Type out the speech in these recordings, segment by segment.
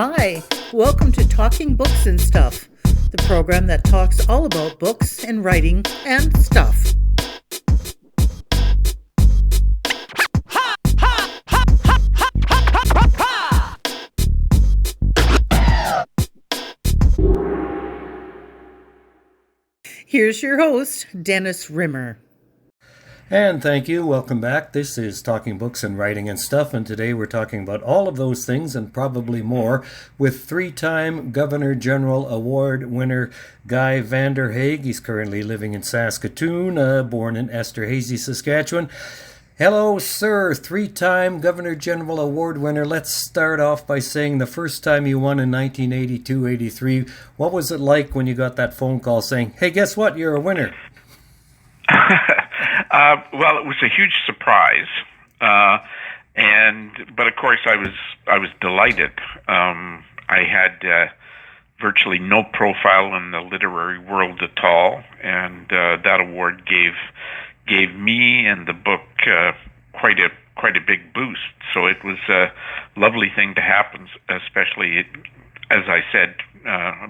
Hi, welcome to Talking Books and Stuff, the program that talks all about books and writing and stuff. Here's your host, Dennis Rimmer. And thank you. Welcome back. This is Talking Books and Writing and Stuff, and today we're talking about all of those things and probably more with three-time Governor General Award winner Guy Vanderhaeghe. He's currently living in Saskatoon, born in Esterhazy, Saskatchewan. Hello, sir, three-time Governor General Award winner. Let's start off by saying the first time you won in 1982-83, what was it like when you got that phone call saying, hey, guess what, you're a winner? Well, it was a huge surprise, but of course I was delighted. I had virtually no profile in the literary world at all, and that award gave me and the book quite a big boost. So it was a lovely thing to happen, especially as I said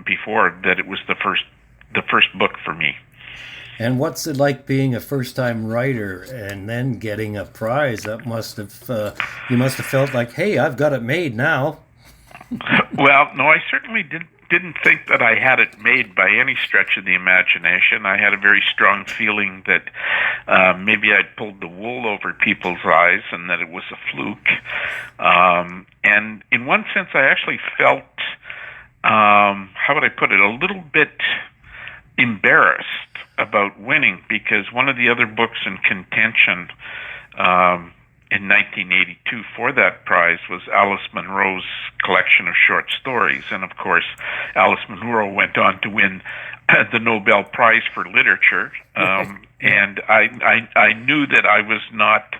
before, that it was the first book for me. And what's it like being a first-time writer and then getting a prize? That must have you must have felt like, hey, I've got it made now. Well, no, I certainly didn't think that I had it made by any stretch of the imagination. I had a very strong feeling that maybe I'd pulled the wool over people's eyes and that it was a fluke. And in one sense, I actually felt, how would I put it, a little bit embarrassed about winning, because one of the other books in contention in 1982 for that prize was Alice Munro's collection of short stories. And of course, Alice Munro went on to win the Nobel Prize for Literature. And I knew that I was not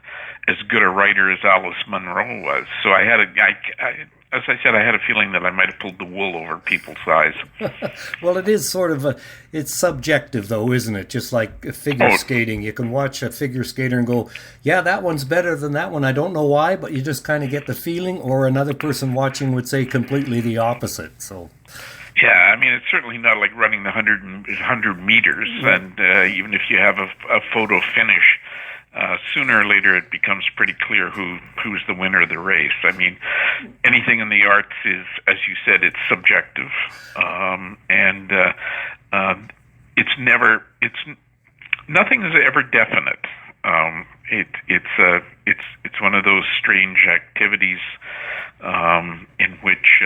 as good a writer as Alice Munro was. So I had as I said, I had a feeling that I might have pulled the wool over people's eyes. Well, it is sort of it's subjective though, isn't it? Just like figure skating. You can watch a figure skater and go, yeah, that one's better than that one. I don't know why, but you just kind of get the feeling, or another person watching would say completely the opposite. So. Yeah, I mean, it's certainly not like running the 100 meters, and even if you have a photo finish, sooner or later it becomes pretty clear who's the winner of the race. I mean, anything in the arts is, as you said, it's subjective, and nothing is ever definite. It's one of those strange activities in which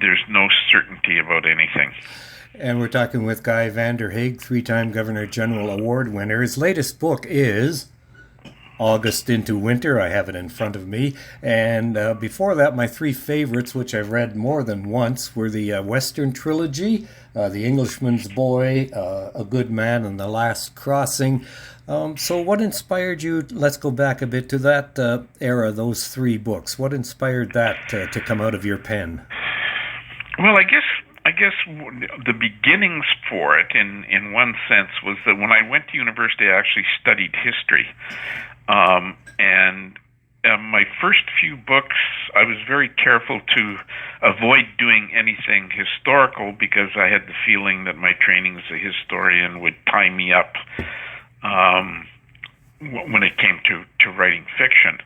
there's no certainty about anything. And we're talking with Guy Vanderhaeghe, three-time Governor General Award winner. His latest book is August into Winter. I have it in front of me. And before that, my three favorites, which I've read more than once, were the Western trilogy, The Englishman's Boy, A Good Man, and The Last Crossing. So what inspired you, let's go back a bit to that era, those three books. What inspired that to come out of your pen? Well, I guess the beginnings for it, in one sense, was that when I went to university, I actually studied history. And my first few books, I was very careful to avoid doing anything historical, because I had the feeling that my training as a historian would tie me up when it came to writing fiction.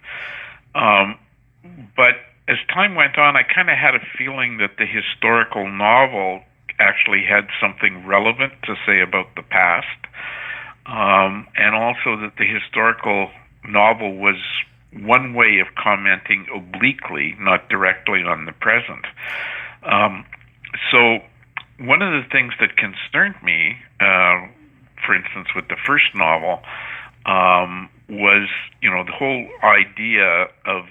But as time went on, I kind of had a feeling that the historical novel actually had something relevant to say about the past, and also that the historical novel was one way of commenting obliquely, not directly, on the present. So one of the things that concerned me, for instance, with the first novel, was, the whole idea of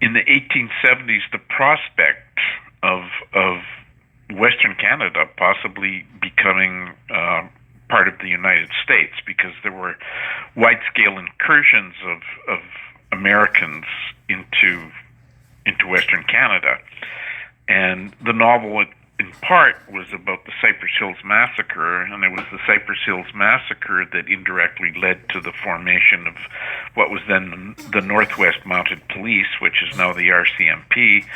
in the 1870s, the prospect of Western Canada possibly becoming part of the United States, because there were wide-scale incursions of Americans into Western Canada, and the novel in part was about the Cypress Hills Massacre, and it was the Cypress Hills Massacre that indirectly led to the formation of what was then the Northwest Mounted Police, which is now the RCMP,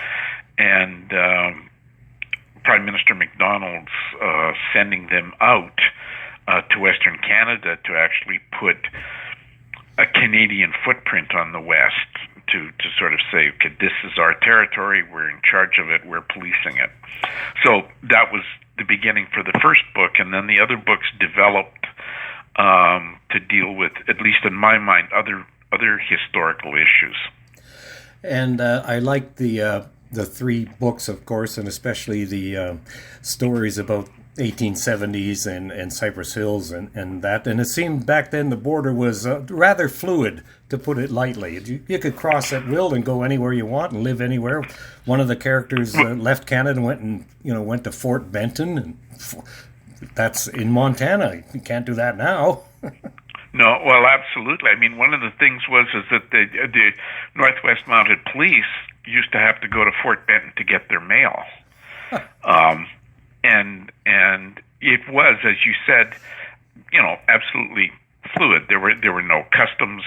and Prime Minister MacDonald's sending them out to Western Canada to actually put a Canadian footprint on the West, to sort of say, okay, this is our territory, we're in charge of it, we're policing it. So that was the beginning for the first book, and then the other books developed to deal with, at least in my mind, other historical issues. And I like the three books, of course, and especially the stories about 1870s and Cypress Hills and that. And it seemed back then the border was rather fluid, to put it lightly. You could cross at will and go anywhere you want and live anywhere. One of the characters left Canada and went to Fort Benton, and that's in Montana. You can't do that now. No, well, absolutely. I mean, one of the things is that the Northwest Mounted Police used to have to go to Fort Benton to get their mail. And it was, as you said, absolutely fluid. There were no customs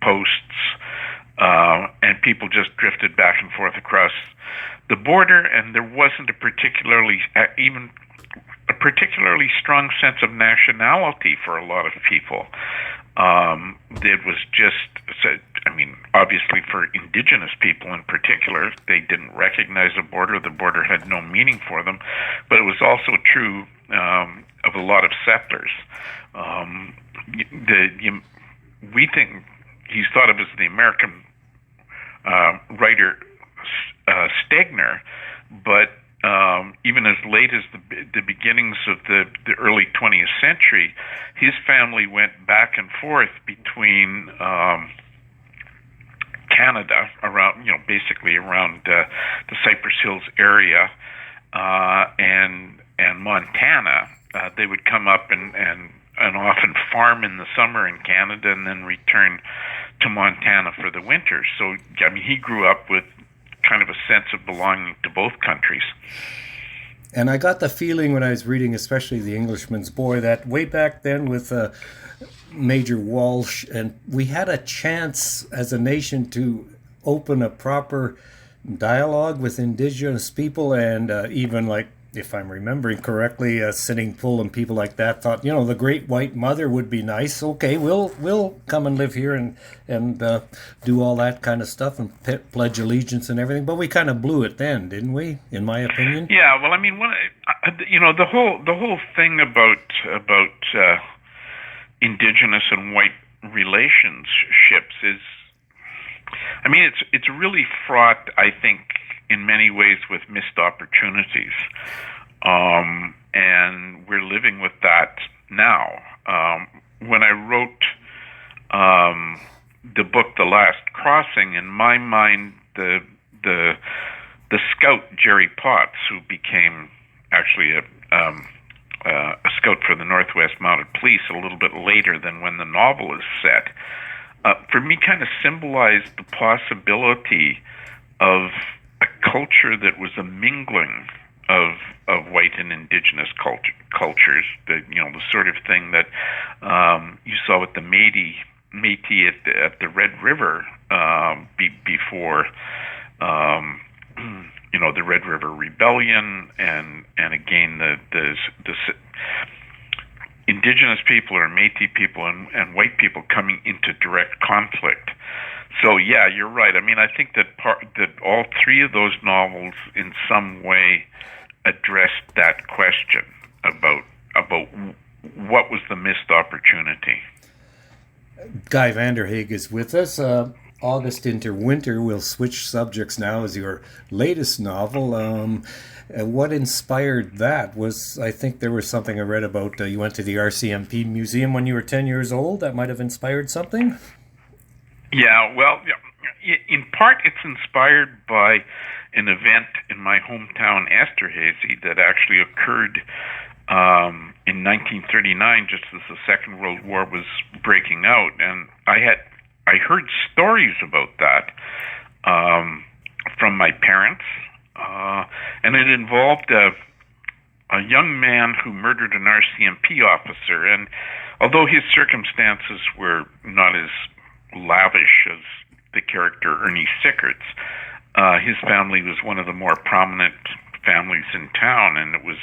posts, and people just drifted back and forth across the border, and there wasn't a particularly strong sense of nationality for a lot of people. It was just, obviously for Indigenous people in particular, they didn't recognize the border had no meaning for them, but it was also true of a lot of settlers. We think he's thought of as the American writer Stegner, but even as late as the beginnings of the early 20th century, his family went back and forth between Canada, basically around the Cypress Hills area, and Montana. They would come up and often farm in the summer in Canada and then return to Montana for the winter. So, he grew up with kind of a sense of belonging to both countries. And I got the feeling when I was reading, especially The Englishman's Boy, that way back then with Major Walsh, and we had a chance as a nation to open a proper dialogue with Indigenous people, and even, like, if I'm remembering correctly, Sitting Bull and people like that thought, the Great White Mother would be nice. Okay, we'll come and live here and do all that kind of stuff and pledge allegiance and everything. But we kind of blew it then, didn't we? In my opinion. Yeah. Well, the whole thing about Indigenous and white relationships is, it's really fraught, I think, in many ways with missed opportunities. And we're living with that now. When I wrote the book, The Last Crossing, in my mind, the scout, Jerry Potts, who became actually a scout for the Northwest Mounted Police a little bit later than when the novel is set, for me kind of symbolized the possibility of a culture that was a mingling of white and Indigenous cultures, the sort of thing that you saw with the Métis at the Red River before the Red River Rebellion, and again the Indigenous people or Métis people and white people coming into direct conflict. So yeah, you're right. I think that all three of those novels in some way addressed that question about what was the missed opportunity. Guy Vanderhaeghe is with us. August into Winter. We'll switch subjects now. Is your latest novel. What inspired that? I think there was something I read about you went to the RCMP museum when you were 10 years old. That might have inspired something? Yeah, well, in part it's inspired by an event in my hometown, Esterhazy, that actually occurred in 1939, just as the Second World War was breaking out. And I heard stories about that from my parents, and it involved a young man who murdered an RCMP officer, and although his circumstances were not as lavish as the character Ernie Sickert's, his family was one of the more prominent families in town, and it was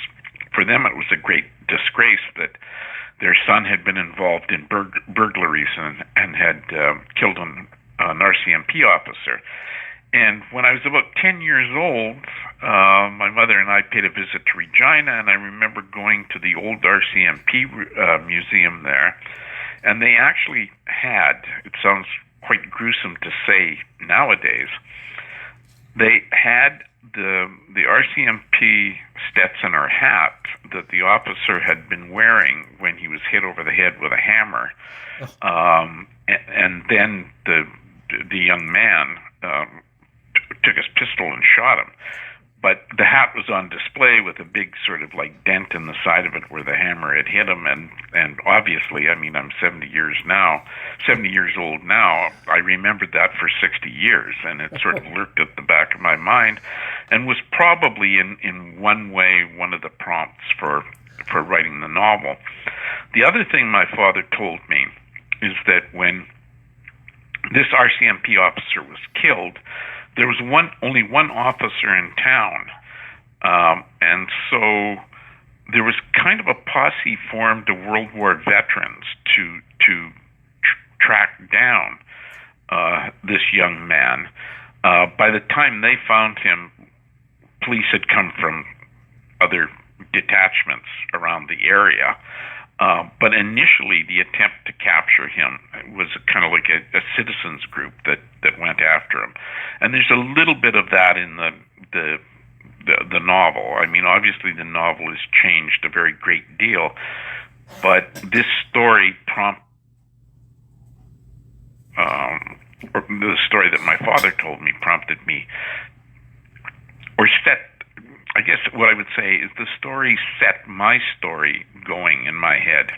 a great disgrace that their son had been involved in burglaries and had killed an RCMP officer. And when I was about 10 years old, my mother and I paid a visit to Regina, and I remember going to the old RCMP museum there, and they actually had, it sounds quite gruesome to say nowadays, they had the RCMP Stetson or hat that the officer had been wearing when he was hit over the head with a hammer, and then the young man took his pistol and shot him. But the hat was on display with a big sort of like dent in the side of it where the hammer had hit him, and obviously, I mean, I'm 70 years old now. I remembered that for 60 years, and it sort of lurked at the back of my mind, and was probably in one way one of the prompts for writing the novel. The other thing my father told me is that when this RCMP officer was killed, there was only one officer in town, and so there was kind of a posse formed of World War veterans to track down this young man. By the time they found him, police had come from other detachments around the area. But initially, the attempt to capture him was kind of like a citizens group that went after him, and there's a little bit of that in the novel. I mean, obviously, the novel has changed a very great deal, but this story or the story that my father told me prompted me, or set. I guess what I would say is the story set my story going in my head.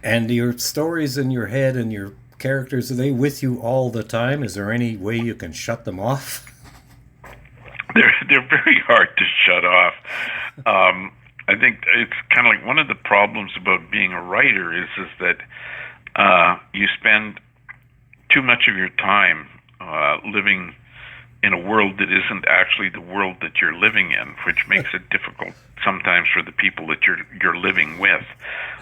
And your stories in your head and your characters, are they with you all the time? Is there any way you can shut them off? They're very hard to shut off. I think it's kind of like one of the problems about being a writer is that you spend too much of your time living in a world that isn't actually the world that you're living in, which makes it difficult sometimes for the people that you're living with.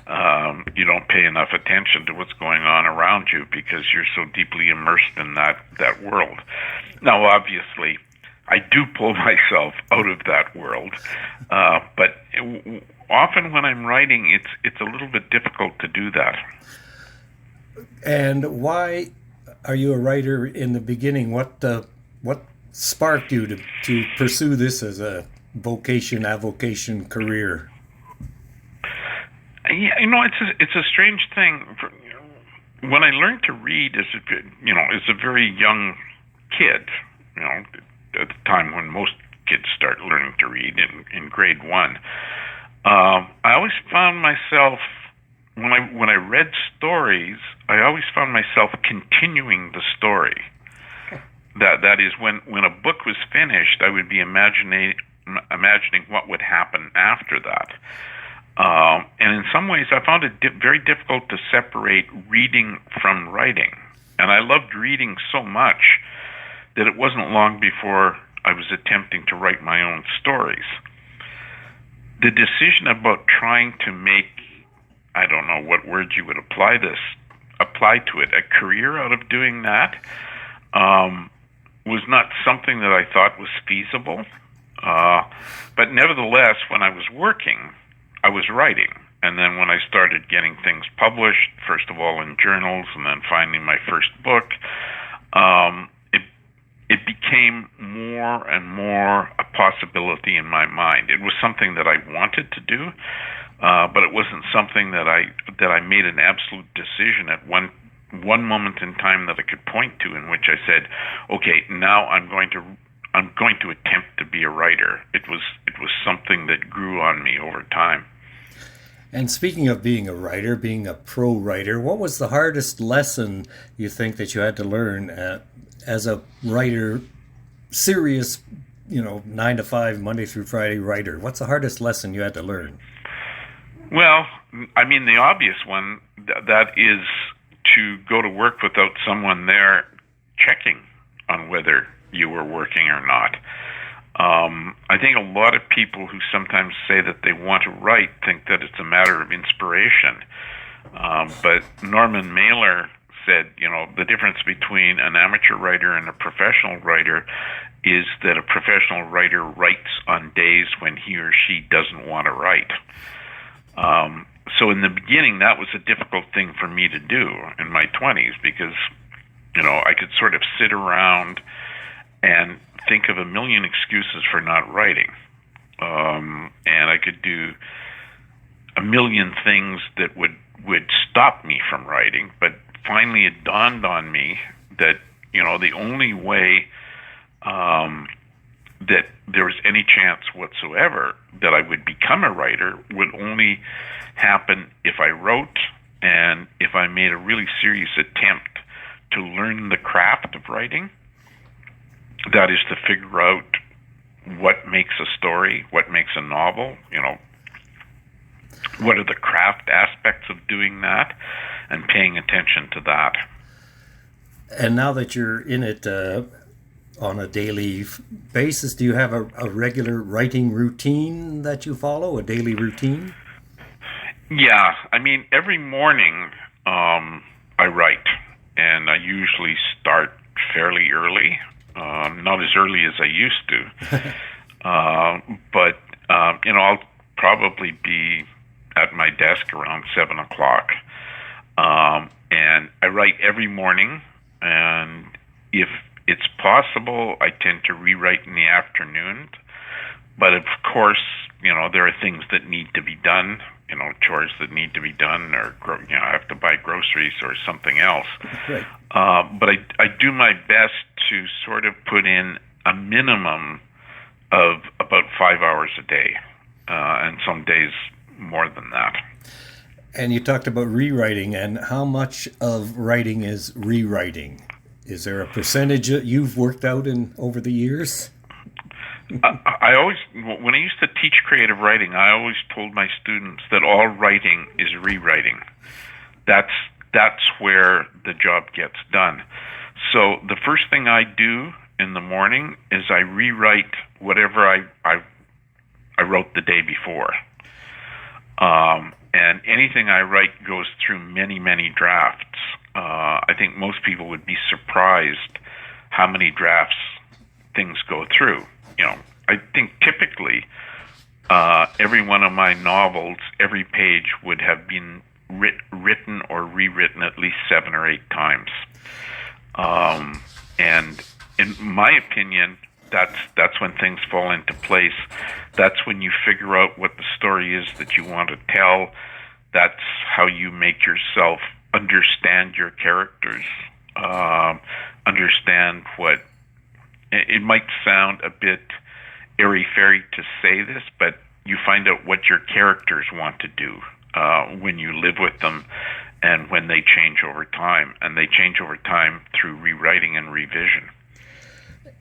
You don't pay enough attention to what's going on around you because you're so deeply immersed in that world. Now, obviously, I do pull myself out of that world, but often when I'm writing, it's a little bit difficult to do that. And why are you a writer in the beginning? What sparked you to pursue this as a avocation career? Yeah, it's a strange thing. When I learned to read as a very young kid, at the time when most kids start learning to read in grade 1, I always found myself when I read stories, I always found myself continuing the story. That is, when a book was finished, I would be imagining what would happen after that. And in some ways, I found it very difficult to separate reading from writing. And I loved reading so much that it wasn't long before I was attempting to write my own stories. The decision about trying to make, I don't know what words you would apply to it, a career out of doing that, was not something that I thought was feasible. But nevertheless, when I was working, I was writing. And then when I started getting things published, first of all in journals and then finally my first book, it became more and more a possibility in my mind. It was something that I wanted to do, but it wasn't something that I made an absolute decision at one moment in time that I could point to in which I said, okay, now I'm going to attempt to be a writer. It was something that grew on me over time. And speaking of being a writer, being a pro writer, what was the hardest lesson you think that you had to learn as a writer, serious 9 to 5, Monday through Friday writer? What's the hardest lesson you had to learn? Well, I mean, the obvious one, that is to go to work without someone there checking on whether you were working or not. I think a lot of people who sometimes say that they want to write think that it's a matter of inspiration. But Norman Mailer said, the difference between an amateur writer and a professional writer is that a professional writer writes on days when he or she doesn't want to write. So in the beginning, that was a difficult thing for me to do in my 20s because, I could sort of sit around and think of a million excuses for not writing. And I could do a million things that would stop me from writing. But finally it dawned on me that, the only way that there was any chance whatsoever that I would become a writer would only happen if I wrote and if I made a really serious attempt to learn the craft of writing. That is to figure out what makes a story, what makes a novel, what are the craft aspects of doing that, and paying attention to that. And now that you're in it on a daily basis, do you have a regular writing routine that you follow, a daily routine? Yeah, I mean, every morning I write, and I usually start fairly early. Not as early as I used to, but I'll probably be at my desk around 7 o'clock, and I write every morning. And if it's possible, I tend to rewrite in the afternoon. But of course, there are things that need to be done, chores that need to be done, or I have to buy groceries or something else. Right. But I do my best to sort of put in a minimum of about 5 hours a day, and some days more than that. And you talked about rewriting, and how much of writing is rewriting? Is there a percentage that you've worked out in over the years? I always, when I used to teach creative writing, I always told my students that all writing is rewriting. That's where the job gets done. So the first thing I do in the morning is I rewrite whatever I wrote the day before. And anything I write goes through many, many drafts. I think most people would be surprised how many drafts things go through. I think typically every one of my novels, every page would have been written or rewritten at least 7 or 8 times. And in my opinion, that's when things fall into place. That's when you figure out what the story is that you want to tell. That's how you make yourself understand your characters, understand what... It might sound a bit airy-fairy to say this, but you find out what your characters want to do when you live with them and when they change over time. And they change over time through rewriting and revision.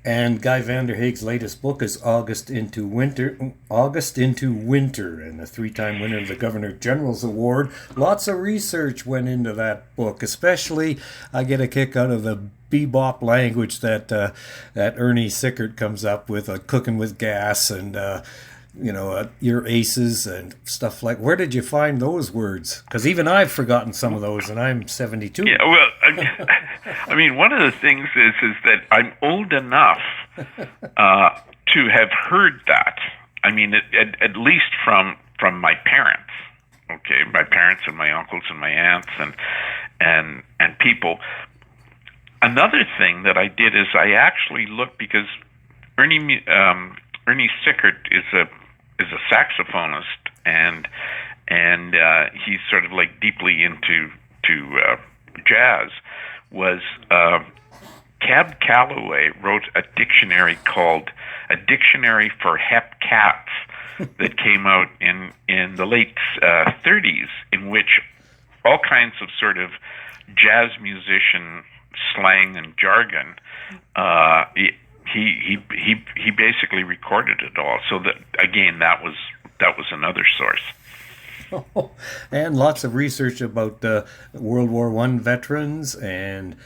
And Guy Vanderhaeghe's latest book is August into Winter, and a 3-time winner of the Governor General's Award. Lots of research went into that book, especially I get a kick out of the bebop language that Ernie Sickert comes up with, cooking with gas and your aces and stuff like. Where did you find those words? Because even I've forgotten some of those, and I'm 72. Yeah, well, I mean, one of the things is that I'm old enough to have heard that. I mean, at least from my parents. Okay, my parents and my uncles and my aunts and people. Another thing that I did is I actually looked, because Ernie Sickert is a saxophonist, and he's sort of like deeply into jazz. Was Cab Calloway wrote a dictionary called A Dictionary for Hep Cats that came out in the late 30s, in which all kinds of sort of jazz musician slang and jargon he basically recorded it all. So that again, that was another source. And lots of research about World War I veterans, and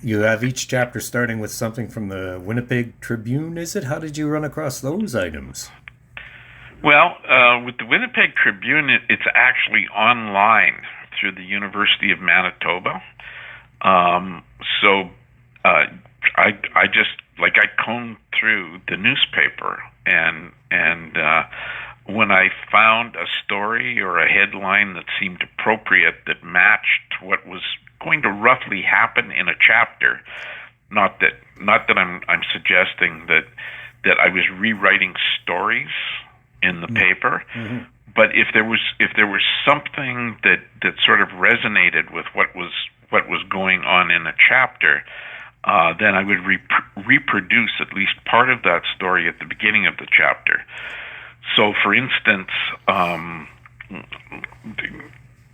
you have each chapter starting with something from the Winnipeg Tribune, is it? How did you run across those items? Well, with the Winnipeg Tribune, it's actually online through the University of Manitoba. So I just, like, I combed through the newspaper, and when I found a story or a headline that seemed appropriate, that matched what was going to roughly happen in a chapter, not that I'm suggesting that I was rewriting stories in the paper, but if there was something that sort of resonated with what was going on in a chapter, then I would reproduce at least part of that story at the beginning of the chapter. So, for instance,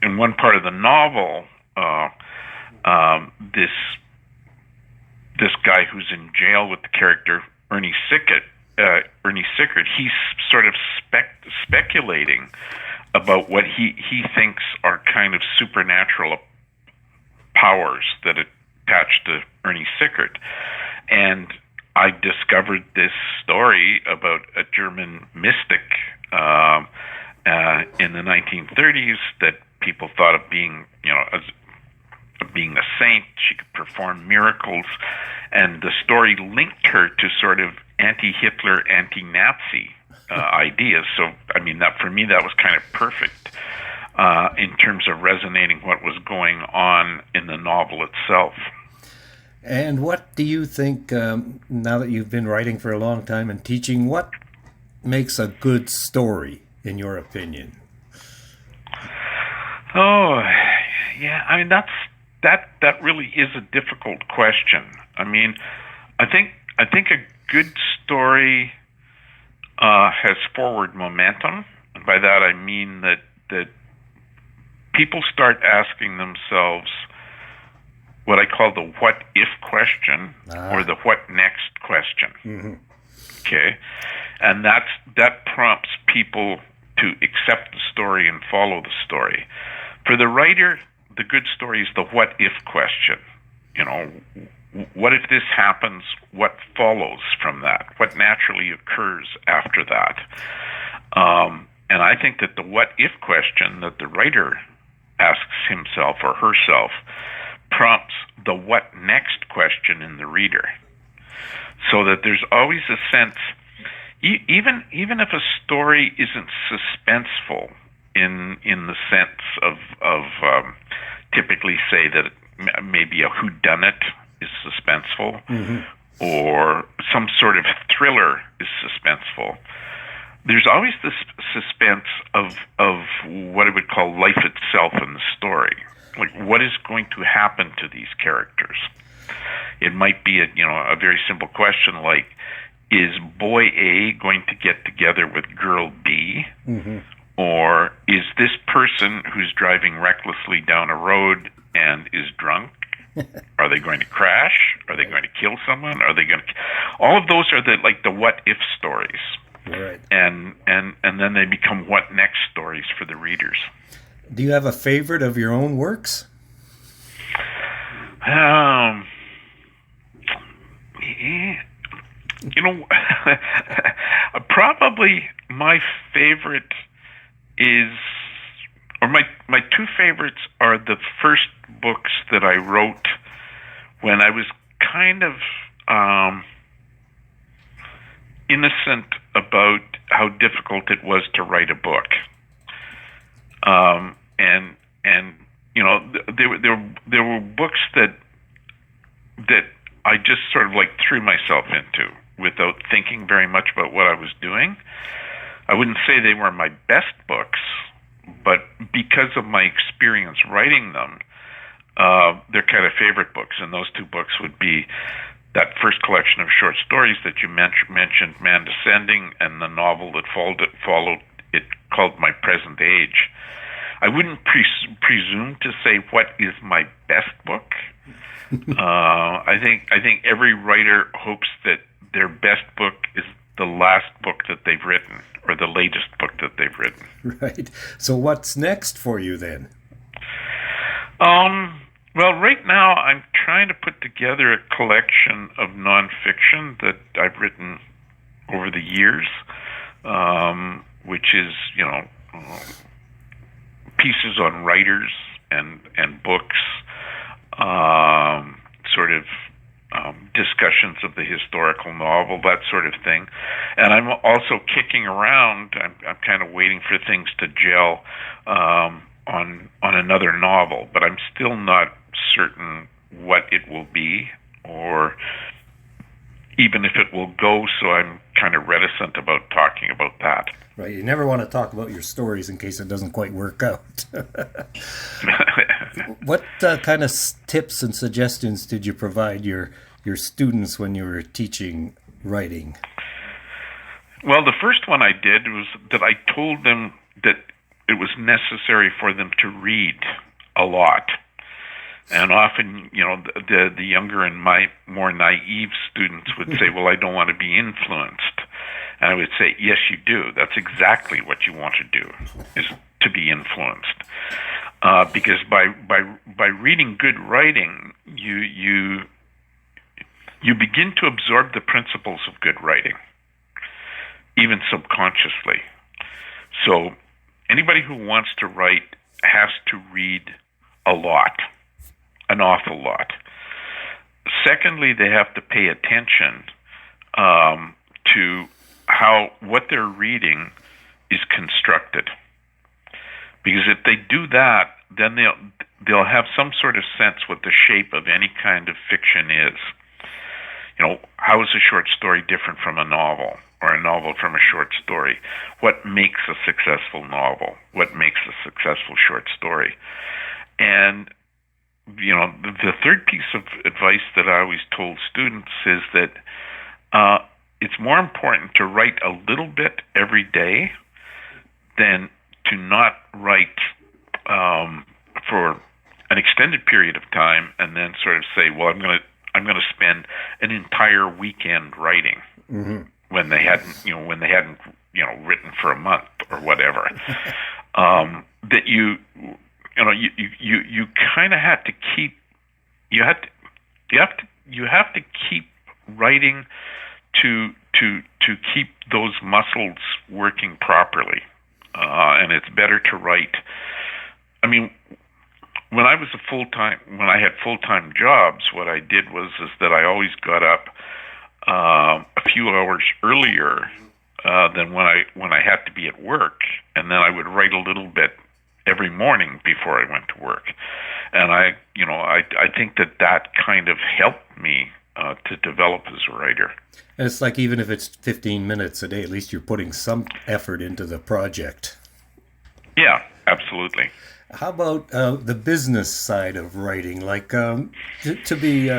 in one part of the novel, this guy who's in jail with the character Ernie Sickert, he's sort of speculating about what he thinks are kind of supernatural powers that attach to Ernie Sickert. And I discovered this story about a German mystic in the 1930s that people thought of being, of being a saint. She could perform miracles, and the story linked her to sort of anti-Hitler, anti-Nazi ideas. So, I mean, that for me, that was kind of perfect in terms of resonating what was going on in the novel itself. And what do you think, now that you've been writing for a long time and teaching, what makes a good story, in your opinion? Oh, yeah, I mean, that really is a difficult question. I mean, I think a good story has forward momentum. And by that I mean that people start asking themselves what I call the what if question, or the what next question. Mm-hmm. Okay, and that prompts people to accept the story and follow the story. For the writer, the good story is the what if question. What if this happens? What follows from that? What naturally occurs after that? And I think that the what if question that the writer asks himself or herself prompts the what next question in the reader. So that there's always a sense, even if a story isn't suspenseful in the sense of typically say that maybe a whodunit is suspenseful, or some sort of thriller is suspenseful, there's always this suspense of what I would call life itself in the story. Like, what is going to happen to these characters? It might be a very simple question like, is boy A going to get together with girl B? Mm-hmm. Or is this person who's driving recklessly down a road and is drunk, are they going to crash? Are they going to kill someone? Are they going to... All of those are the what if stories. Right. And then they become what next stories for the readers. Do you have a favorite of your own works? Probably my favorite is, or my two favorites are the first books that I wrote when I was kind of innocent about how difficult it was to write a book. There were books that I just sort of threw myself into without thinking very much about what I was doing. I wouldn't say they were my best books, but because of my experience writing them, they're kind of favorite books. And those two books would be that first collection of short stories that you mentioned, Man Descending, and the novel that followed it called My Present Age. I wouldn't presume to say what is my best book. I think every writer hopes that their best book is the last book that they've written, or the latest book that they've written. Right. So what's next for you then? Well, right now I'm trying to put together a collection of nonfiction that I've written over the years, which is, pieces on writers and books, sort of discussions of the historical novel, that sort of thing. And I'm also kicking around. I'm kind of waiting for things to gel on another novel, but I'm still not certain what it will be, or even if it will go, so I'm kind of reticent about talking about that. Right, you never want to talk about your stories in case it doesn't quite work out. What kind of tips and suggestions did you provide your students when you were teaching writing? Well, the first one I did was that I told them that it was necessary for them to read a lot. And often, the younger and my more naive students would say, well, I don't want to be influenced. And I would say, yes, you do. That's exactly what you want to do, is to be influenced. Because by reading good writing, you begin to absorb the principles of good writing, even subconsciously. So anybody who wants to write has to read a lot, an awful lot. Secondly, they have to pay attention to how what they're reading is constructed. Because if they do that, then they'll have some sort of sense what the shape of any kind of fiction is. How is a short story different from a novel, or a novel from a short story? What makes a successful novel? What makes a successful short story? And the third piece of advice that I always told students is that it's more important to write a little bit every day than to not write for an extended period of time and then sort of say, well, I'm going to spend an entire weekend writing, mm-hmm. when they hadn't written for a month or whatever. That you kind of have to keep keep writing to keep those muscles working properly, and it's better to write. I mean, when I had full-time jobs, what I did was that I always got up a few hours earlier than when I had to be at work, and then I would write a little bit every morning before I went to work. And I think that kind of helped me to develop as a writer. And it's like, even if it's 15 minutes a day, at least you're putting some effort into the project. Yeah, absolutely. How about the business side of writing? Like, to be,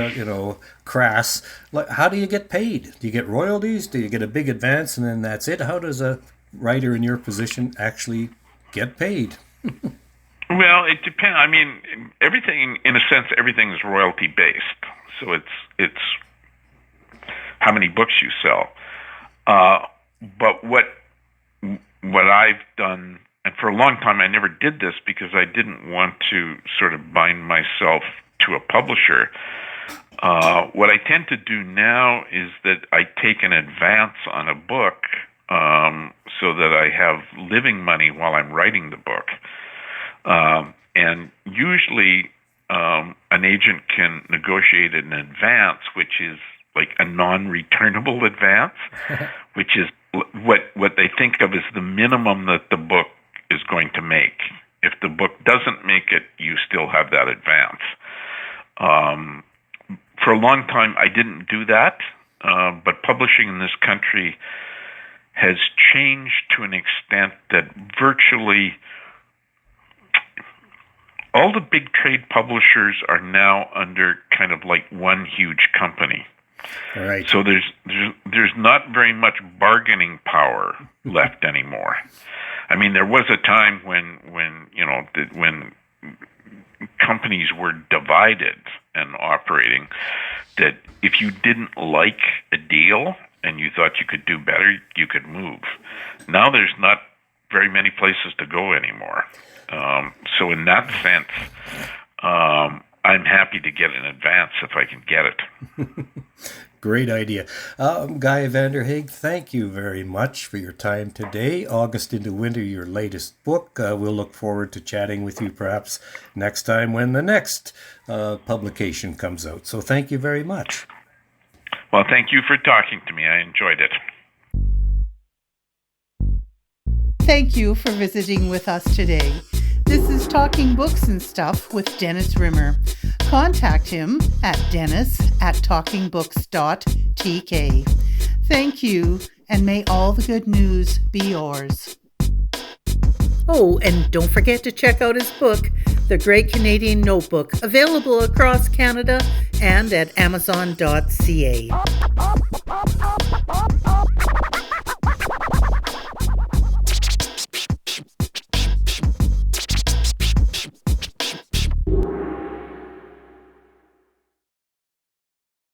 crass, like, how do you get paid? Do you get royalties? Do you get a big advance and then that's it? How does a writer in your position actually get paid? Well, it depends. I mean, everything, in a sense, everything is royalty based. So it's how many books you sell. But what I've done, and for a long time I never did this because I didn't want to sort of bind myself to a publisher. What I tend to do now is that I take an advance on a book so that I have living money while I'm writing the book. And usually an agent can negotiate an advance, which is like a non-returnable advance, which is what they think of as the minimum that the book is going to make. If the book doesn't make it, you still have that advance. For a long time, I didn't do that, but publishing in this country has changed to an extent that virtually all the big trade publishers are now under kind of like one huge company. Right. So there's not very much bargaining power left anymore. I mean, there was a time when when companies were divided and operating, that if you didn't like a deal and you thought you could do better, you could move. Now there's not very many places to go anymore. So in that sense, I'm happy to get in advance if I can get it. Great idea. Guy Vanderhaeghe, thank you very much for your time today. August into Winter, your latest book. We'll look forward to chatting with you perhaps next time when the next publication comes out. So thank you very much. Well, thank you for talking to me. I enjoyed it. Thank you for visiting with us today. This is Talking Books and Stuff with Dennis Rimmer. Contact him at dennis@talkingbooks.tk. Thank you, and may all the good news be yours. Oh, and don't forget to check out his book, The Great Canadian Notebook, available across Canada and at amazon.ca.